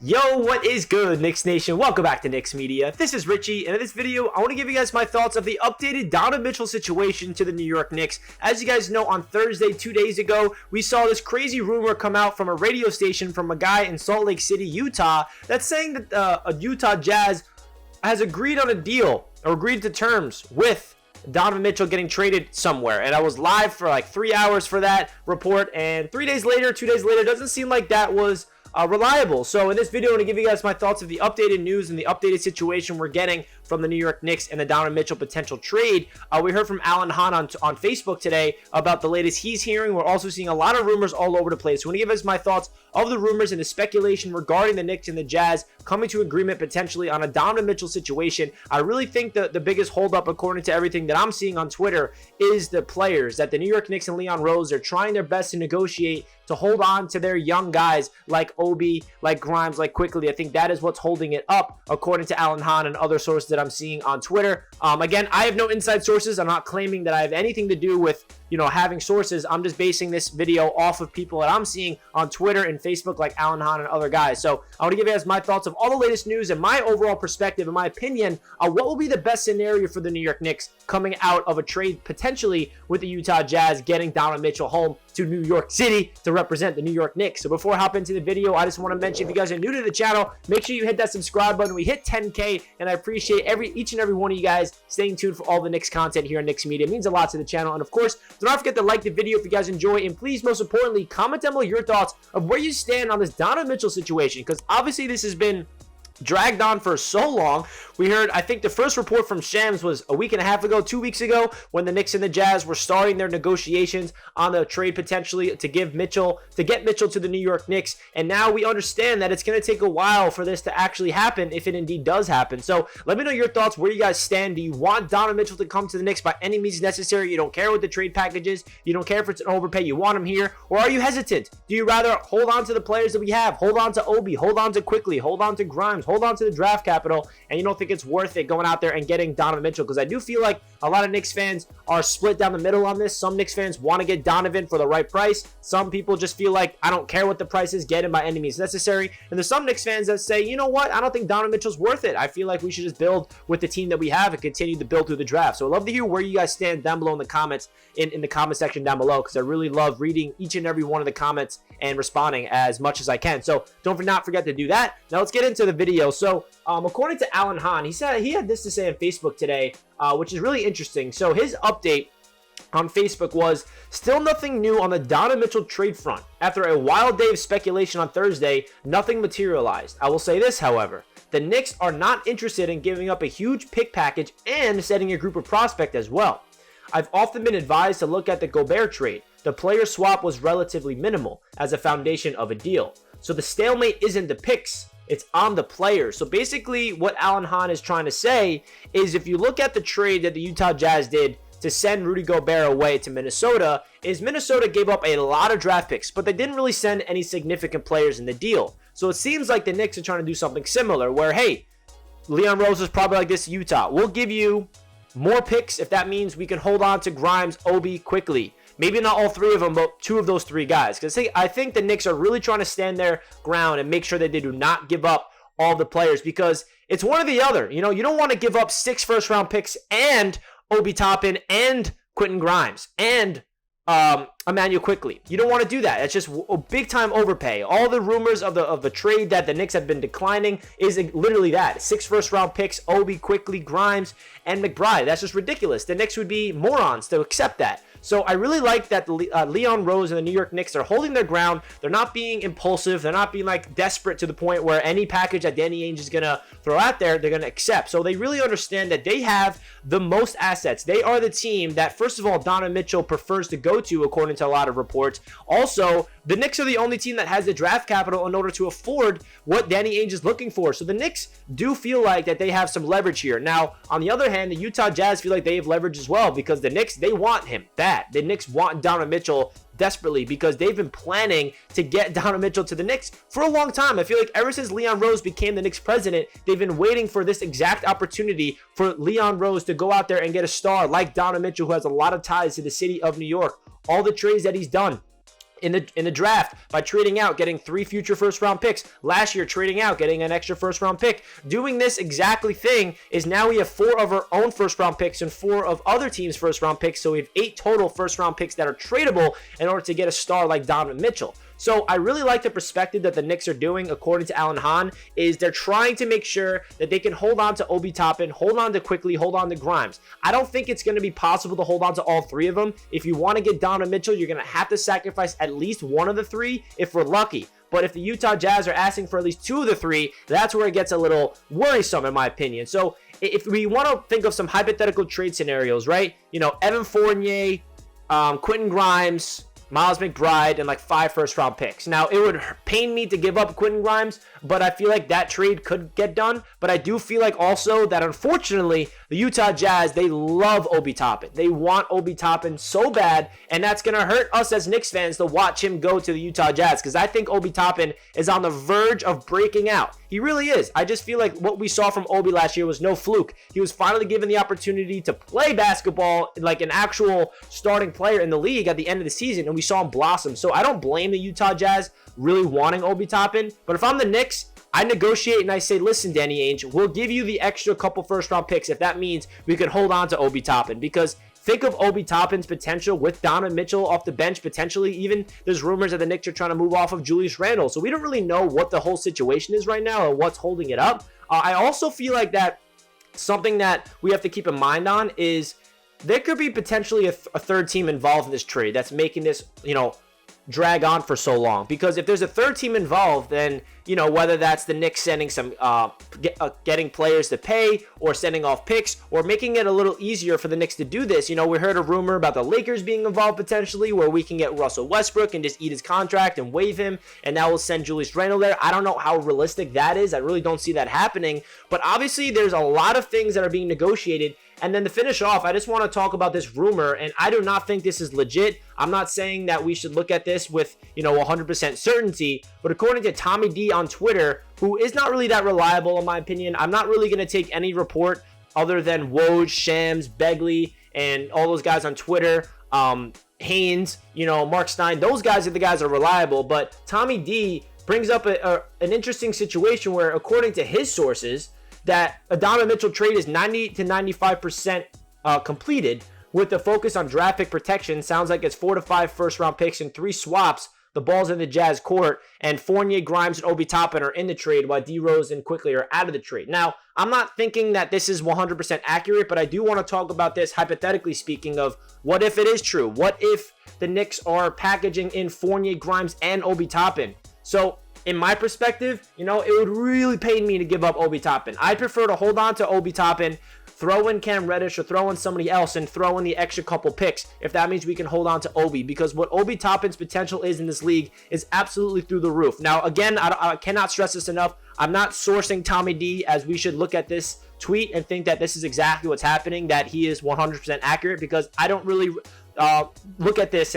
Yo, what is good, Knicks Nation? Welcome back to Knicks Media. This is Richie, and in this video, I want to give you guys my thoughts of the updated Donovan Mitchell situation to the New York Knicks. As you guys know, on Thursday, 2 days ago, we saw this crazy rumor come out from a radio station from a guy in Salt Lake City, Utah, that's saying that a Utah Jazz has agreed on a deal, or agreed to terms with Donovan Mitchell getting traded somewhere. And I was live for like 3 hours for that report, and 2 days later, doesn't seem like that was reliable. So in this video, I'm going to give you guys my thoughts of the updated news and the updated situation we're getting from the New York Knicks and the Donovan Mitchell potential trade. We heard from Alan Hahn on Facebook today about the latest he's hearing. We're also seeing a lot of rumors all over the place. So I'm going to give us my thoughts of the rumors and the speculation regarding the Knicks and the Jazz coming to agreement potentially on a Donovan Mitchell situation. I really think the biggest holdup, according to everything that I'm seeing on Twitter, is the players. That the New York Knicks and Leon Rose are trying their best to negotiate to hold on to their young guys like Obi, like Grimes, like Quickly. I think that is what's holding it up, according to Alan Hahn and other sources that I'm seeing on Twitter. Again, I have no inside sources. I'm not claiming that I have anything to do with, having sources. I'm just basing this video off of people that I'm seeing on Twitter and Facebook, like Alan Hahn and other guys. So I want to give you guys my thoughts of all the latest news and my overall perspective and my opinion on what will be the best scenario for the New York Knicks coming out of a trade potentially with the Utah Jazz getting Donovan Mitchell home to New York City to represent the New York Knicks. So before I hop into the video, I just want to mention, if you guys are new to the channel, make sure you hit that subscribe button. We hit 10K, and I appreciate each and every one of you guys staying tuned for all the Knicks content here on Knicks Media. It means a lot to the channel. And of course, do not forget to like the video if you guys enjoy, and please, most importantly, comment down below your thoughts of where you stand on this Donovan Mitchell situation, because obviously this has been dragged on for so long. We heard, I think the first report from Shams was a week and a half ago, 2 weeks ago, when the Knicks and the Jazz were starting their negotiations on the trade potentially to get Mitchell to the New York Knicks. And now we understand that it's going to take a while for this to actually happen, if it indeed does happen. So let me know your thoughts, where you guys stand. Do you want Donovan Mitchell to come to the Knicks by any means necessary? You don't care what the trade package is. You don't care if it's an overpay. You want him here. Or are you hesitant? Do you rather hold on to the players that we have? Hold on to Obi. Hold on to Quickly. Hold on to Grimes. Hold on to the draft capital, and you don't think it's worth it going out there and getting Donovan Mitchell? Because I do feel like a lot of Knicks fans are split down the middle on this. Some Knicks fans want to get Donovan for the right price. Some people just feel like, I don't care what the price is, get him by any means necessary. And there's some Knicks fans that say, you know what, I don't think Donovan Mitchell's worth it. I feel like we should just build with the team that we have and continue to build through the draft. So I'd love to hear where you guys stand down below in the comments, in the comment section down below, because I really love reading each and every one of the comments and responding as much as I can. So don't not forget to do that. Now let's get into the video. So according to Alan Hahn, he had this to say on Facebook today, which is really interesting. So his update on Facebook was, still nothing new on the Donovan Mitchell trade front. After a wild day of speculation on Thursday, nothing materialized. I will say this, however. The Knicks are not interested in giving up a huge pick package and setting a group of prospects as well. I've often been advised to look at the Gobert trade. The player swap was relatively minimal as a foundation of a deal. So the stalemate isn't the picks, it's on the players. So basically what Alan Hahn is trying to say is, if you look at the trade that the Utah Jazz did to send Rudy Gobert away to Minnesota, is Minnesota gave up a lot of draft picks, but they didn't really send any significant players in the deal. So it seems like the Knicks are trying to do something similar where, hey, Leon Rose is probably like this, Utah, we'll give you more picks if that means we can hold on to Grimes, Obi, Quickly. Maybe not all three of them, but two of those three guys. Because I think the Knicks are really trying to stand their ground and make sure that they do not give up all the players, because it's one or the other. You don't want to give up 6 first-round picks and Obi Toppin and Quentin Grimes and Emmanuel Quickly. You don't want to do that. It's just a big-time overpay. All the rumors of the trade that the Knicks have been declining is literally that. 6 first-round picks, Obi, Quickly, Grimes, and McBride. That's just ridiculous. The Knicks would be morons to accept that. So I really like that Leon Rose and the New York Knicks are holding their ground. They're not being impulsive. They're not being desperate to the point where any package that Danny Ainge is going to throw out there, they're going to accept. So they really understand that they have the most assets. They are the team that, first of all, Donovan Mitchell prefers to go to, according to a lot of reports. Also, the Knicks are the only team that has the draft capital in order to afford what Danny Ainge is looking for. So the Knicks do feel like that they have some leverage here. Now, on the other hand, the Utah Jazz feel like they have leverage as well, because the Knicks, they want him bad. The Knicks want Donovan Mitchell desperately, because they've been planning to get Donovan Mitchell to the Knicks for a long time. I feel like ever since Leon Rose became the Knicks president, they've been waiting for this exact opportunity for Leon Rose to go out there and get a star like Donovan Mitchell, who has a lot of ties to the city of New York. All the trades that he's done, in the draft by trading out, getting 3 future first round picks. Last year, trading out, getting an extra first round pick. Doing this exactly thing is now we have 4 of our own first round picks and 4 of other teams' first round picks. So we have 8 total first round picks that are tradable in order to get a star like Donovan Mitchell. So I really like the perspective that the Knicks are doing, according to Alan Hahn, is they're trying to make sure that they can hold on to Obi Toppin, hold on to Quickly, hold on to Grimes. I don't think it's going to be possible to hold on to all 3 of them. If you want to get Donovan Mitchell, you're going to have to sacrifice at least one of the 3 if we're lucky. But if the Utah Jazz are asking for at least 2 of the 3, that's where it gets a little worrisome, in my opinion. So if we want to think of some hypothetical trade scenarios, right? You know, Evan Fournier, Quentin Grimes, Miles McBride, and like 5 first-round picks. Now, it would pain me to give up Quentin Grimes, but I feel like that trade could get done. But I do feel like also that, unfortunately, the Utah Jazz, they love Obi Toppin. They want Obi Toppin so bad, and that's going to hurt us as Knicks fans to watch him go to the Utah Jazz, because I think Obi Toppin is on the verge of breaking out. He really is. I just feel like what we saw from Obi last year was no fluke. He was finally given the opportunity to play basketball like an actual starting player in the league at the end of the season, and we saw him blossom. So I don't blame the Utah Jazz really wanting Obi Toppin, but if I'm the Knicks, I negotiate and I say, listen, Danny Ainge, we'll give you the extra couple first-round picks if that means we could hold on to Obi Toppin, because think of Obi Toppin's potential with Donovan Mitchell off the bench, potentially even. There's rumors that the Knicks are trying to move off of Julius Randle. So we don't really know what the whole situation is right now or what's holding it up. I also feel like that something that we have to keep in mind on is there could be potentially a third team involved in this trade that's making this, you know, drag on for so long. Because if there's a third team involved, then, you know, whether that's the Knicks sending some getting players to pay or sending off picks or making it a little easier for the Knicks to do this. You know, we heard a rumor about the Lakers being involved potentially, where we can get Russell Westbrook and just eat his contract and waive him, and now we'll send Julius Randle there. I don't know how realistic that is. I really don't see that happening, but obviously there's a lot of things that are being negotiated. And then to finish off, I just want to talk about this rumor, and I do not think this is legit. I'm not saying that we should look at this with, you know, 100% certainty, but according to Tommy D on Twitter, who is not really that reliable in my opinion, I'm not really going to take any report other than Woj, Shams, Begley, and all those guys on Twitter, Haynes, you know, Mark Stein. Those guys are the guys that are reliable, but Tommy D brings up an interesting situation where, according to his sources, that a Donovan Mitchell trade is 90 to 95% completed, with the focus on draft pick protection. Sounds like it's 4 to 5 first round picks and 3 swaps. The ball's in the Jazz court, and Fournier, Grimes, and Obi Toppin are in the trade, while D Rose and Quickly are out of the trade. Now, I'm not thinking that this is 100% accurate, but I do want to talk about this hypothetically speaking of what if it is true? What if the Knicks are packaging in Fournier, Grimes, and Obi Toppin? So, in my perspective, you know, it would really pain me to give up Obi Toppin. I'd prefer to hold on to Obi Toppin, throw in Cam Reddish or throw in somebody else and throw in the extra couple picks if that means we can hold on to Obi, because what Obi Toppin's potential is in this league is absolutely through the roof. Now, again, I cannot stress this enough. I'm not sourcing Tommy D, as we should look at this tweet and think that this is exactly what's happening, that he is 100% accurate, because I don't really look at this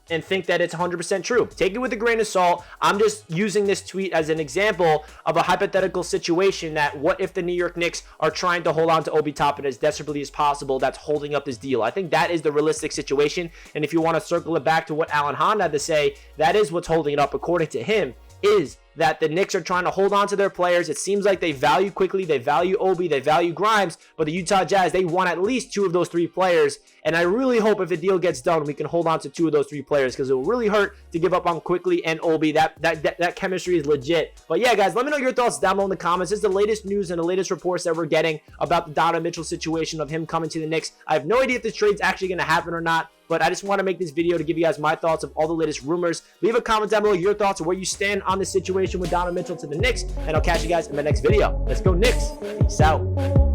and think that it's 100% true. Take it with a grain of salt. I'm just using this tweet as an example of a hypothetical situation, that what if the New York Knicks are trying to hold on to Obi Toppin as desperately as possible, that's holding up this deal. I think that is the realistic situation, and if you want to circle it back to what Alan Hahn had to say, that is what's holding it up, according to him, is that the Knicks are trying to hold on to their players. It seems like they value Quickly, they value Obi, they value Grimes, but the Utah Jazz, they want at least 2 of those 3 players, and I really hope if the deal gets done, we can hold on to 2 of those 3 players, because it will really hurt to give up on Quickly and Obi. That chemistry is legit. But yeah, guys, let me know your thoughts down below in the comments. This is the latest news and the latest reports that we're getting about the Donovan Mitchell situation, of him coming to the Knicks. I have no idea if this trade's actually going to happen or not, but I just want to make this video to give you guys my thoughts of all the latest rumors. Leave a comment down below your thoughts of where you stand on the situation with Donovan Mitchell to the Knicks, and I'll catch you guys in my next video. Let's go Knicks. Peace out.